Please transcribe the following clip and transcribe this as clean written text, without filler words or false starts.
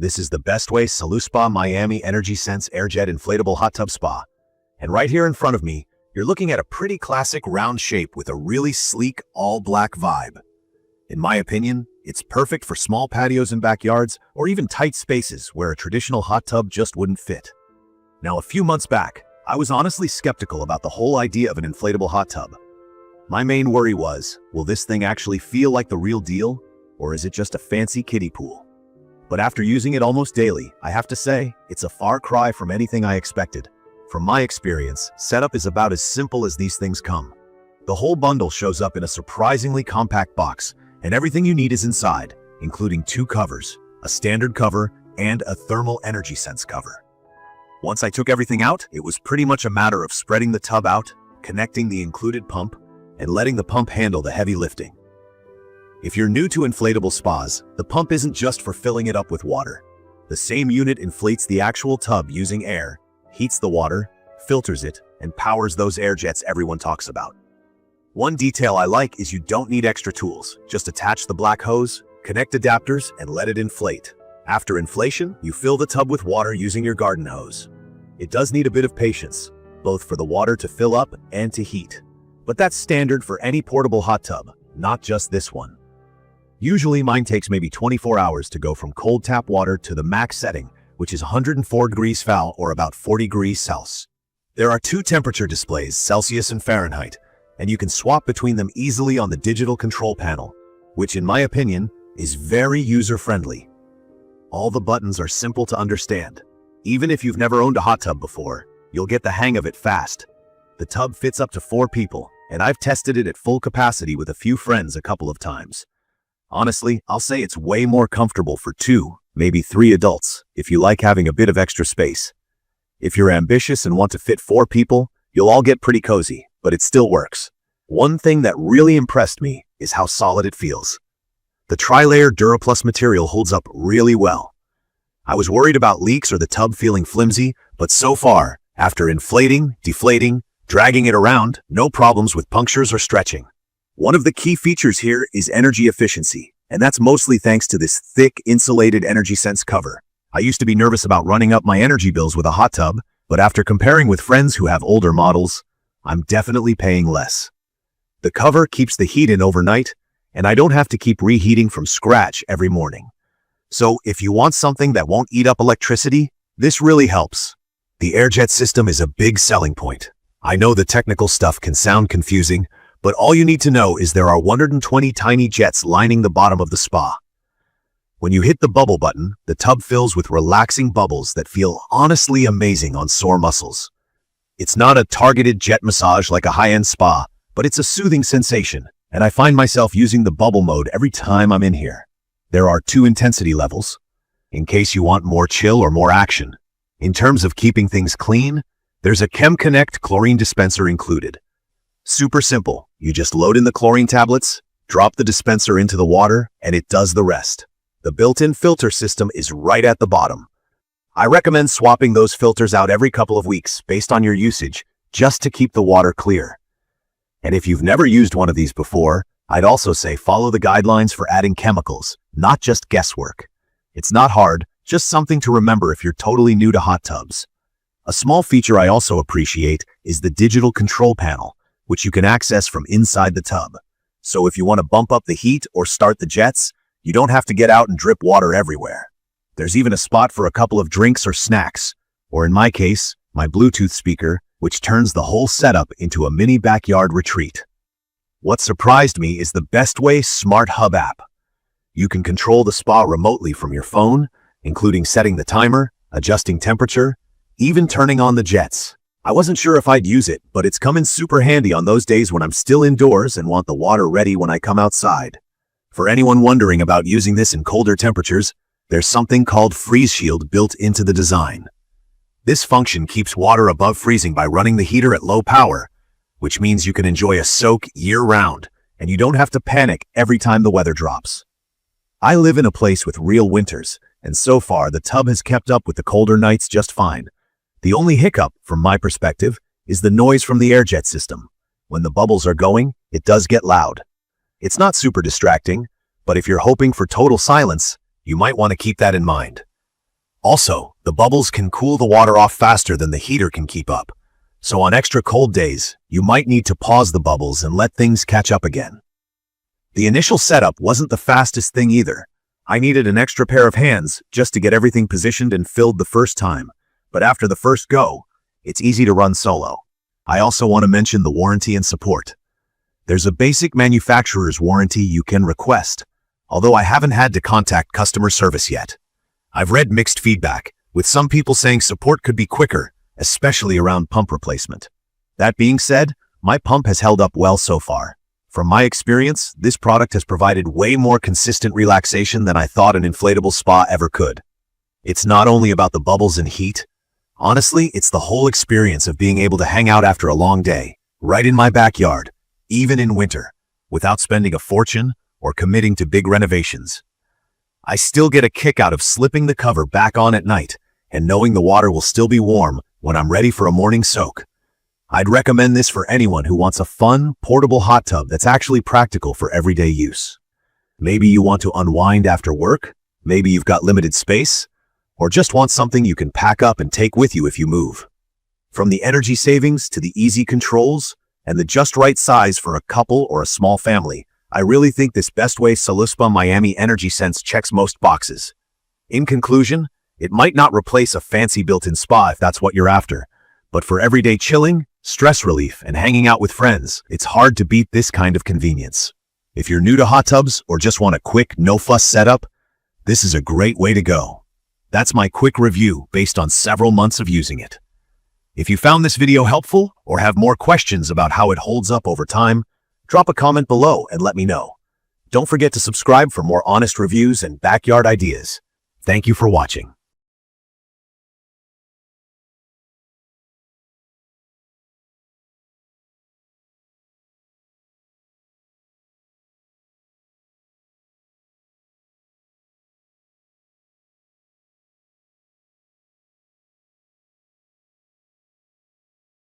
This is the Bestway SaluSpa Miami EnergySense AirJet Inflatable Hot Tub Spa. And right here in front of me, you're looking at a pretty classic round shape with a really sleek, all-black vibe. In my opinion, it's perfect for small patios and backyards, or even tight spaces where a traditional hot tub just wouldn't fit. Now, a few months back, I was honestly skeptical about the whole idea of an inflatable hot tub. My main worry was, will this thing actually feel like the real deal, or is it just a fancy kiddie pool? But after using it almost daily, I have to say, it's a far cry from anything I expected. From my experience, setup is about as simple as these things come. The whole bundle shows up in a surprisingly compact box, and everything you need is inside, including 2 covers, a standard cover, and a thermal EnergySense cover. Once I took everything out, it was pretty much a matter of spreading the tub out, connecting the included pump, and letting the pump handle the heavy lifting. If you're new to inflatable spas, the pump isn't just for filling it up with water. The same unit inflates the actual tub using air, heats the water, filters it, and powers those air jets everyone talks about. One detail I like is you don't need extra tools. Just attach the black hose, connect adapters, and let it inflate. After inflation, you fill the tub with water using your garden hose. It does need a bit of patience, both for the water to fill up and to heat. But that's standard for any portable hot tub, not just this one. Usually mine takes maybe 24 hours to go from cold tap water to the max setting, which is 104 degrees Fahr or about 40 degrees Celsius. There are 2 temperature displays, Celsius and Fahrenheit, and you can swap between them easily on the digital control panel, which in my opinion is very user-friendly. All the buttons are simple to understand. Even if you've never owned a hot tub before, you'll get the hang of it fast. The tub fits up to 4 people, and I've tested it at full capacity with a few friends a couple of times. Honestly, I'll say it's way more comfortable for 2, maybe 3 adults, if you like having a bit of extra space. If you're ambitious and want to fit 4 people, you'll all get pretty cozy, but it still works. One thing that really impressed me is how solid it feels. The tri-layer DuraPlus material holds up really well. I was worried about leaks or the tub feeling flimsy, but so far, after inflating, deflating, dragging it around, no problems with punctures or stretching. One of the key features here is energy efficiency, and that's mostly thanks to this thick, insulated EnergySense cover. I used to be nervous about running up my energy bills with a hot tub, but after comparing with friends who have older models, I'm definitely paying less. The cover keeps the heat in overnight, and I don't have to keep reheating from scratch every morning. So if you want something that won't eat up electricity, this really helps. The AirJet system is a big selling point. I know the technical stuff can sound confusing, but all you need to know is there are 120 tiny jets lining the bottom of the spa. When you hit the bubble button, the tub fills with relaxing bubbles that feel honestly amazing on sore muscles. It's not a targeted jet massage like a high-end spa, but it's a soothing sensation, and I find myself using the bubble mode every time I'm in here. There are 2 intensity levels, in case you want more chill or more action. In terms of keeping things clean, there's a ChemConnect chlorine dispenser included. Super simple. You just load in the chlorine tablets, drop the dispenser into the water, and it does the rest. The built-in filter system is right at the bottom. I recommend swapping those filters out every couple of weeks based on your usage, just to keep the water clear. And if you've never used one of these before, I'd also say follow the guidelines for adding chemicals, not just guesswork. It's not hard, just something to remember if you're totally new to hot tubs. A small feature I also appreciate is the digital control panel, which you can access from inside the tub. So if you want to bump up the heat or start the jets, you don't have to get out and drip water everywhere. There's even a spot for a couple of drinks or snacks, or in my case, my Bluetooth speaker, which turns the whole setup into a mini backyard retreat. What surprised me is the Bestway Smart Hub app. You can control the spa remotely from your phone, including setting the timer, adjusting temperature, even turning on the jets. I wasn't sure if I'd use it, but it's come in super handy on those days when I'm still indoors and want the water ready when I come outside. For anyone wondering about using this in colder temperatures, there's something called Freeze Shield built into the design. This function keeps water above freezing by running the heater at low power, which means you can enjoy a soak year-round, and you don't have to panic every time the weather drops. I live in a place with real winters, and so far the tub has kept up with the colder nights just fine. The only hiccup, from my perspective, is the noise from the AirJet system. When the bubbles are going, it does get loud. It's not super distracting, but if you're hoping for total silence, you might want to keep that in mind. Also, the bubbles can cool the water off faster than the heater can keep up. So on extra cold days, you might need to pause the bubbles and let things catch up again. The initial setup wasn't the fastest thing either. I needed an extra pair of hands just to get everything positioned and filled the first time. But after the first go, it's easy to run solo. I also want to mention the warranty and support. There's a basic manufacturer's warranty you can request, although I haven't had to contact customer service yet. I've read mixed feedback, with some people saying support could be quicker, especially around pump replacement. That being said, my pump has held up well so far. From my experience, this product has provided way more consistent relaxation than I thought an inflatable spa ever could. It's not only about the bubbles and heat. Honestly, it's the whole experience of being able to hang out after a long day, right in my backyard, even in winter, without spending a fortune or committing to big renovations. I still get a kick out of slipping the cover back on at night and knowing the water will still be warm when I'm ready for a morning soak. I'd recommend this for anyone who wants a fun, portable hot tub that's actually practical for everyday use. Maybe you want to unwind after work, maybe you've got limited space, or just want something you can pack up and take with you if you move. From the energy savings to the easy controls and the just right size for a couple or a small family, I really think this Bestway SaluSpa Miami EnergySense checks most boxes. In conclusion, it might not replace a fancy built-in spa if that's what you're after, but for everyday chilling, stress relief, and hanging out with friends, it's hard to beat this kind of convenience. If you're new to hot tubs or just want a quick, no-fuss setup, this is a great way to go. That's my quick review based on several months of using it. If you found this video helpful or have more questions about how it holds up over time, drop a comment below and let me know. Don't forget to subscribe for more honest reviews and backyard ideas. Thank you for watching.